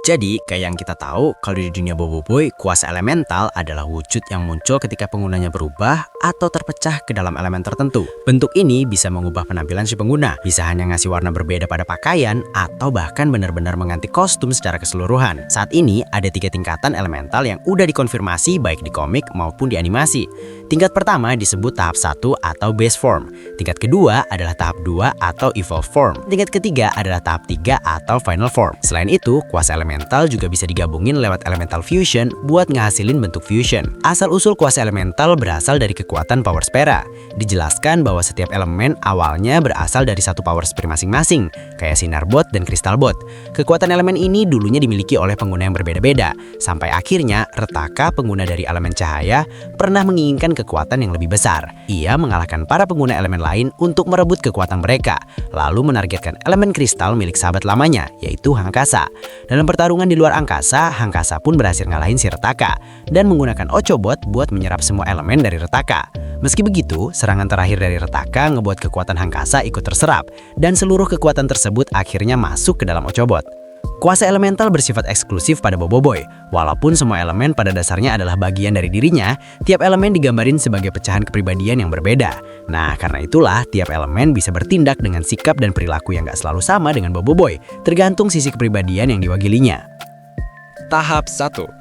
Jadi, kayak yang kita tahu, kalau di dunia Boboiboy, kuasa elemental adalah wujud yang muncul ketika penggunanya berubah atau terpecah ke dalam elemen tertentu. Bentuk ini bisa mengubah penampilan si pengguna, bisa hanya ngasih warna berbeda pada pakaian, atau bahkan benar-benar mengganti kostum secara keseluruhan. Saat ini, ada 3 tingkatan elemental yang udah dikonfirmasi baik di komik maupun di animasi. Tingkat pertama disebut tahap 1 atau base form. Tingkat kedua adalah tahap 2 atau evolve form. Tingkat ketiga adalah tahap 3 atau final form. Selain itu, kuasa elemental juga bisa digabungin lewat elemental fusion buat ngehasilin bentuk fusion. Asal-usul kuasa elemental berasal dari kekuatan power spera. Dijelaskan bahwa setiap elemen awalnya berasal dari satu power sphere masing-masing, kayak sinar bot dan kristal bot. Kekuatan elemen ini dulunya dimiliki oleh pengguna yang berbeda-beda, sampai akhirnya Retaka, pengguna dari elemen cahaya, pernah menginginkan kekuatan yang lebih besar. Ia mengalahkan para pengguna elemen lain untuk merebut kekuatan mereka, lalu menargetkan elemen kristal milik sahabat lamanya, yaitu Hangkasa. Dalam pertarungan di luar angkasa, Hangkasa pun berhasil ngalahin si Retaka dan menggunakan Ochobot buat menyerap semua elemen dari Retaka. Meski begitu, serangan terakhir dari Retaka ngebuat kekuatan Hangkasa ikut terserap dan seluruh kekuatan tersebut akhirnya masuk ke dalam Ochobot. Kuasa elemental bersifat eksklusif pada Boboiboy. Walaupun semua elemen pada dasarnya adalah bagian dari dirinya, tiap elemen digambarin sebagai pecahan kepribadian yang berbeda. Nah, karena itulah tiap elemen bisa bertindak dengan sikap dan perilaku yang gak selalu sama dengan Boboiboy, tergantung sisi kepribadian yang diwakilinya. Tahap 1.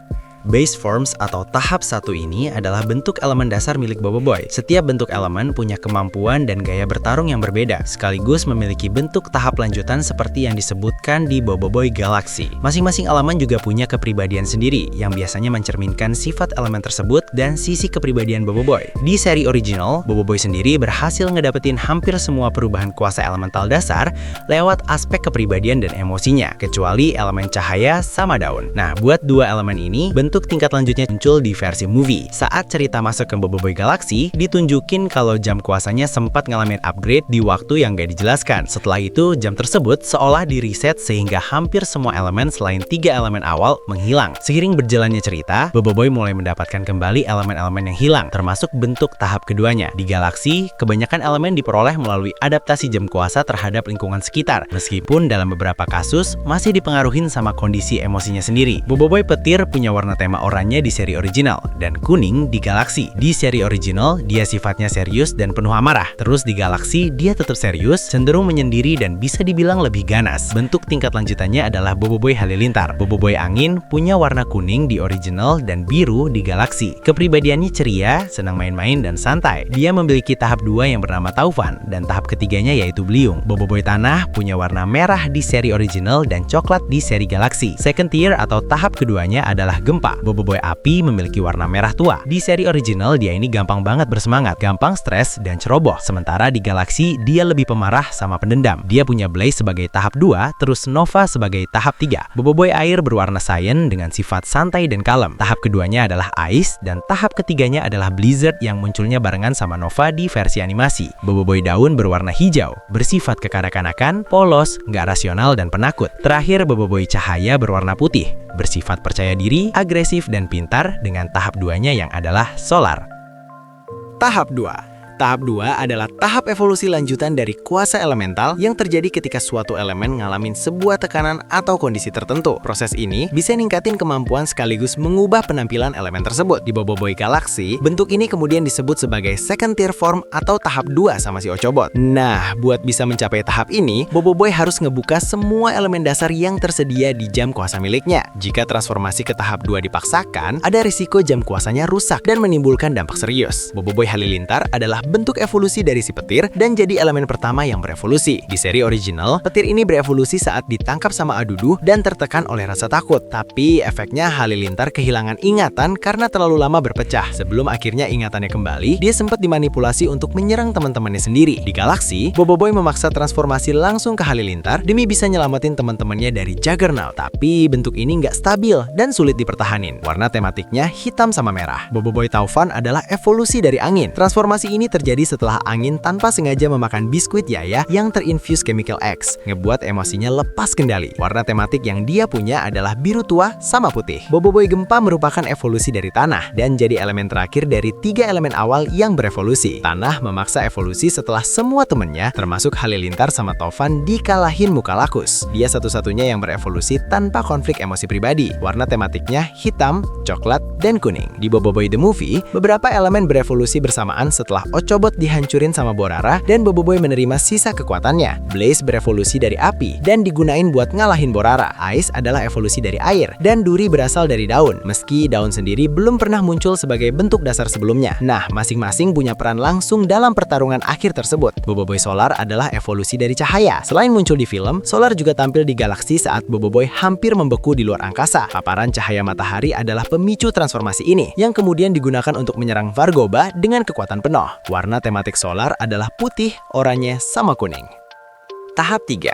Base forms atau tahap 1 ini adalah bentuk elemen dasar milik Boboiboy. Setiap bentuk elemen punya kemampuan dan gaya bertarung yang berbeda, sekaligus memiliki bentuk tahap lanjutan seperti yang disebutkan di Boboiboy Galaxy. Masing-masing elemen juga punya kepribadian sendiri, yang biasanya mencerminkan sifat elemen tersebut dan sisi kepribadian Boboiboy. Di seri original, Boboiboy sendiri berhasil ngedapetin hampir semua perubahan kuasa elemental dasar lewat aspek kepribadian dan emosinya, kecuali elemen cahaya sama daun. Nah, buat dua elemen ini, bentuk tingkat lanjutnya muncul di versi movie. Saat cerita masuk ke Boboiboy Galaxy, ditunjukin kalau jam kuasanya sempat ngalamin upgrade di waktu yang gak dijelaskan. Setelah itu, jam tersebut seolah di-reset sehingga hampir semua elemen selain 3 elemen awal menghilang. Seiring berjalannya cerita, Boboiboy mulai mendapatkan kembali elemen-elemen yang hilang, termasuk bentuk tahap keduanya. Di Galaxy, kebanyakan elemen diperoleh melalui adaptasi jam kuasa terhadap lingkungan sekitar, meskipun dalam beberapa kasus masih dipengaruhin sama kondisi emosinya sendiri. Boboiboy petir punya warna tema oranye di seri original dan kuning di Galaxy. Di seri original, dia sifatnya serius dan penuh amarah. Terus di Galaxy, dia tetap serius, cenderung menyendiri dan bisa dibilang lebih ganas. Bentuk tingkat lanjutannya adalah Boboiboy Halilintar. Boboiboy angin punya warna kuning di original dan biru di Galaxy. Kepribadiannya ceria, senang main-main dan santai. Dia memiliki tahap 2 yang bernama Taufan dan tahap ketiganya yaitu Beliung. Boboiboy tanah punya warna merah di seri original dan coklat di seri Galaxy. Second tier atau tahap keduanya adalah Gempa. Boboiboy api memiliki warna merah tua. Di seri original dia ini gampang banget bersemangat, gampang stres dan ceroboh. Sementara di Galaxy dia lebih pemarah sama pendendam. Dia punya Blaze sebagai tahap 2, terus Nova sebagai tahap 3. Boboiboy air berwarna Cyan dengan sifat santai dan kalem. Tahap keduanya adalah Ice dan tahap ketiganya adalah Blizzard yang munculnya barengan sama Nova di versi animasi. Boboiboy daun berwarna hijau, bersifat kekanak-kanakan, polos, nggak rasional dan penakut. Terakhir Boboiboy cahaya berwarna putih, bersifat percaya diri, agresif dan pintar dengan tahap 2-nya yang adalah Solar. Tahap 2. Tahap 2 adalah tahap evolusi lanjutan dari kuasa elemental yang terjadi ketika suatu elemen ngalamin sebuah tekanan atau kondisi tertentu. Proses ini bisa ningkatin kemampuan sekaligus mengubah penampilan elemen tersebut. Di Boboiboy Galaxy, bentuk ini kemudian disebut sebagai second tier form atau tahap 2 sama si Ochobot. Nah, buat bisa mencapai tahap ini, Boboiboy harus ngebuka semua elemen dasar yang tersedia di jam kuasa miliknya. Jika transformasi ke tahap 2 dipaksakan, ada risiko jam kuasanya rusak dan menimbulkan dampak serius. Boboiboy Halilintar adalah bentuk evolusi dari si petir dan jadi elemen pertama yang berevolusi. Di seri original, petir ini berevolusi saat ditangkap sama Adudu dan tertekan oleh rasa takut. Tapi efeknya Halilintar kehilangan ingatan karena terlalu lama berpecah. Sebelum akhirnya ingatannya kembali, dia sempat dimanipulasi untuk menyerang teman-temannya sendiri. Di Galaxy, Boboiboy memaksa transformasi langsung ke Halilintar demi bisa nyelamatin teman-temannya dari Juggernaut. Tapi bentuk ini nggak stabil dan sulit dipertahanin. Warna tematiknya hitam sama merah. Boboiboy Taufan adalah evolusi dari angin. Transformasi ini terjadi setelah angin tanpa sengaja memakan biskuit Yaya yang terinfuse chemical X, ngebuat emosinya lepas kendali. Warna tematik yang dia punya adalah biru tua sama putih. Boboiboy gempa merupakan evolusi dari tanah dan jadi elemen terakhir dari 3 elemen awal yang berevolusi. Tanah memaksa evolusi setelah semua temennya, termasuk Halilintar sama Taufan, dikalahin Mukalakos. Dia satu-satunya yang berevolusi tanpa konflik emosi pribadi. Warna tematiknya hitam, coklat, dan kuning. Di Boboiboy The Movie, beberapa elemen berevolusi bersamaan setelah Ochobot dihancurin sama Borara dan Boboiboy menerima sisa kekuatannya. Blaze berevolusi dari api dan digunain buat ngalahin Borara. Ice adalah evolusi dari air dan Duri berasal dari daun, meski daun sendiri belum pernah muncul sebagai bentuk dasar sebelumnya. Nah, masing-masing punya peran langsung dalam pertarungan akhir tersebut. Boboiboy Solar adalah evolusi dari cahaya. Selain muncul di film, Solar juga tampil di galaksi saat Boboiboy hampir membeku di luar angkasa. Paparan cahaya matahari adalah pemicu transformasi ini, yang kemudian digunakan untuk menyerang Vargoba dengan kekuatan penuh. Warna tematik Solar adalah putih, oranye, sama kuning. Tahap 3.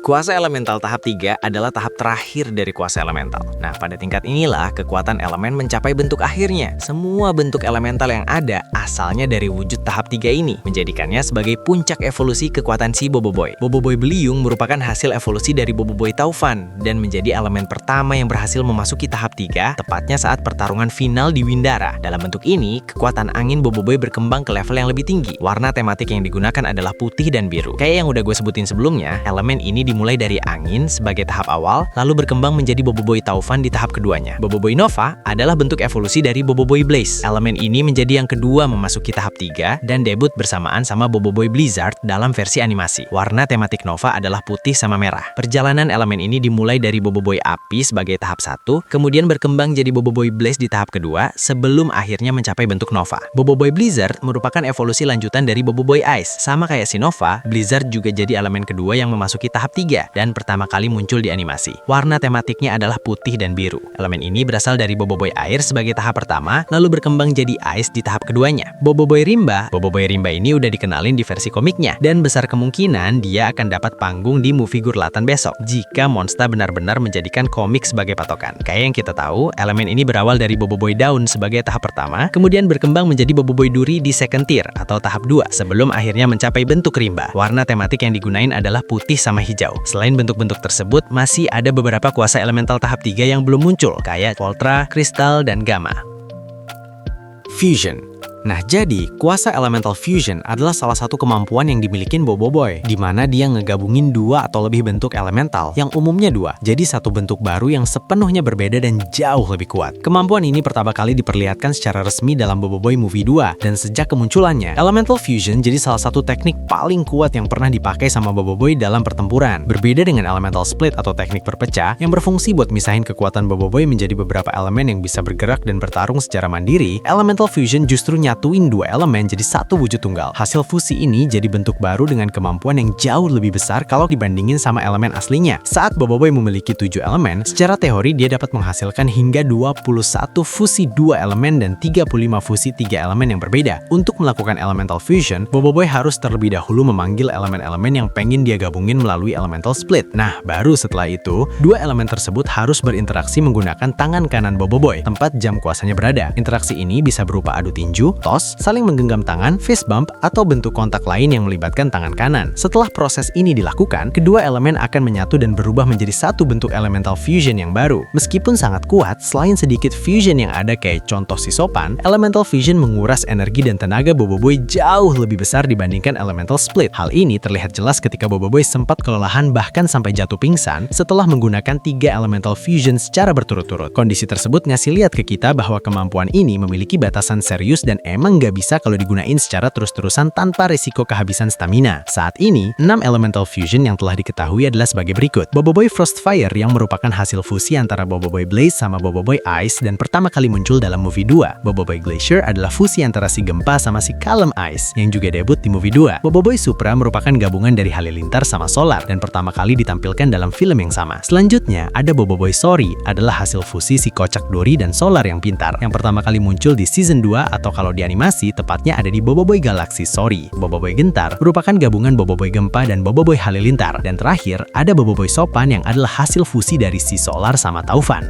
Kuasa elemental tahap 3 adalah tahap terakhir dari kuasa elemental. Nah, pada tingkat inilah kekuatan elemen mencapai bentuk akhirnya. Semua bentuk elemental yang ada asalnya dari wujud tahap 3 ini, menjadikannya sebagai puncak evolusi kekuatan si Boboiboy. Boboiboy Beliung merupakan hasil evolusi dari Boboiboy Taufan dan menjadi elemen pertama yang berhasil memasuki tahap 3, tepatnya saat pertarungan final di Windara. Dalam bentuk ini, kekuatan angin Boboiboy berkembang ke level yang lebih tinggi. Warna tematik yang digunakan adalah putih dan biru. Kayak yang udah gue sebutin sebelumnya, elemen ini dimulai dari angin sebagai tahap awal, lalu berkembang menjadi Boboiboy Taufan di tahap keduanya. Boboiboy Nova adalah bentuk evolusi dari Boboiboy Blaze. Elemen ini menjadi yang kedua memasuki tahap 3 dan debut bersamaan sama Boboiboy Blizzard dalam versi animasi. Warna tematik Nova adalah putih sama merah. Perjalanan elemen ini dimulai dari Boboiboy Api sebagai tahap 1, kemudian berkembang jadi Boboiboy Blaze di tahap kedua, sebelum akhirnya mencapai bentuk Nova. Boboiboy Blizzard merupakan evolusi lanjutan dari Boboiboy Ice. Sama kayak si Nova, Blizzard juga jadi elemen kedua yang memasuki tahap 3 dan pertama kali muncul di animasi. Warna tematiknya adalah putih dan biru. Elemen ini berasal dari Boboiboy Air sebagai tahap pertama, lalu berkembang jadi Ice di tahap keduanya. Boboiboy Rimba ini udah dikenalin di versi komiknya, dan besar kemungkinan dia akan dapat panggung di movie Gurlatan besok, jika Monsta benar-benar menjadikan komik sebagai patokan. Kayak yang kita tahu, elemen ini berawal dari Boboiboy Daun sebagai tahap pertama, kemudian berkembang menjadi Boboiboy Duri di second tier atau tahap 2, sebelum akhirnya mencapai bentuk Rimba. Warna tematik yang digunain adalah putih sama hijau. Selain bentuk-bentuk tersebut, masih ada beberapa kuasa elemental tahap 3 yang belum muncul, kayak Voltra, Kristal, dan Gamma. Fusion. Nah, jadi kuasa elemental fusion adalah salah satu kemampuan yang dimiliki Boboiboy, di mana dia ngegabungin 2 atau lebih bentuk elemental yang umumnya 2, jadi satu bentuk baru yang sepenuhnya berbeda dan jauh lebih kuat. Kemampuan ini pertama kali diperlihatkan secara resmi dalam Boboiboy Movie 2, dan sejak kemunculannya, elemental fusion jadi salah satu teknik paling kuat yang pernah dipakai sama Boboiboy dalam pertempuran. Berbeda dengan elemental split atau teknik berpecah yang berfungsi buat misahin kekuatan Boboiboy menjadi beberapa elemen yang bisa bergerak dan bertarung secara mandiri, elemental fusion justru nyatuin 2 elemen jadi satu wujud tunggal. Hasil fusi ini jadi bentuk baru dengan kemampuan yang jauh lebih besar kalau dibandingin sama elemen aslinya. Saat Boboiboy memiliki 7 elemen, secara teori dia dapat menghasilkan hingga 21 fusi 2 elemen dan 35 fusi 3 elemen yang berbeda. Untuk melakukan elemental fusion, Boboiboy harus terlebih dahulu memanggil elemen-elemen yang pengen dia gabungin melalui elemental split. Nah, baru setelah itu, 2 elemen tersebut harus berinteraksi menggunakan tangan kanan Boboiboy, tempat jam kuasanya berada. Interaksi ini bisa berupa adu tinju, tos, saling menggenggam tangan, fist bump, atau bentuk kontak lain yang melibatkan tangan kanan. Setelah proses ini dilakukan, kedua elemen akan menyatu dan berubah menjadi satu bentuk elemental fusion yang baru. Meskipun sangat kuat, selain sedikit fusion yang ada kayak contoh si Sopan, elemental fusion menguras energi dan tenaga Boboiboy jauh lebih besar dibandingkan elemental split. Hal ini terlihat jelas ketika Boboiboy sempat kelelahan bahkan sampai jatuh pingsan setelah menggunakan 3 elemental fusion secara berturut-turut. Kondisi tersebut ngasih lihat ke kita bahwa kemampuan ini memiliki batasan serius dan emang nggak bisa kalau digunain secara terus-terusan tanpa risiko kehabisan stamina. Saat ini, 6 elemental fusion yang telah diketahui adalah sebagai berikut. Boboiboy Frostfire yang merupakan hasil fusi antara Boboiboy Blaze sama Boboiboy Ice dan pertama kali muncul dalam movie 2. Boboiboy Glacier adalah fusi antara si Gempa sama si Calm Ice yang juga debut di movie 2. Boboiboy Supra merupakan gabungan dari Halilintar sama Solar dan pertama kali ditampilkan dalam film yang sama. Selanjutnya, ada Boboiboy Sori adalah hasil fusi si Kocak Dori dan Solar yang pintar yang pertama kali muncul di season 2 atau kalau di animasi tepatnya ada di Boboiboy Galaxy Sori. Boboiboy Gentar merupakan gabungan Boboiboy Gempa dan Boboiboy Halilintar. Dan terakhir, ada Boboiboy Sopan yang adalah hasil fusi dari si Solar sama Taufan.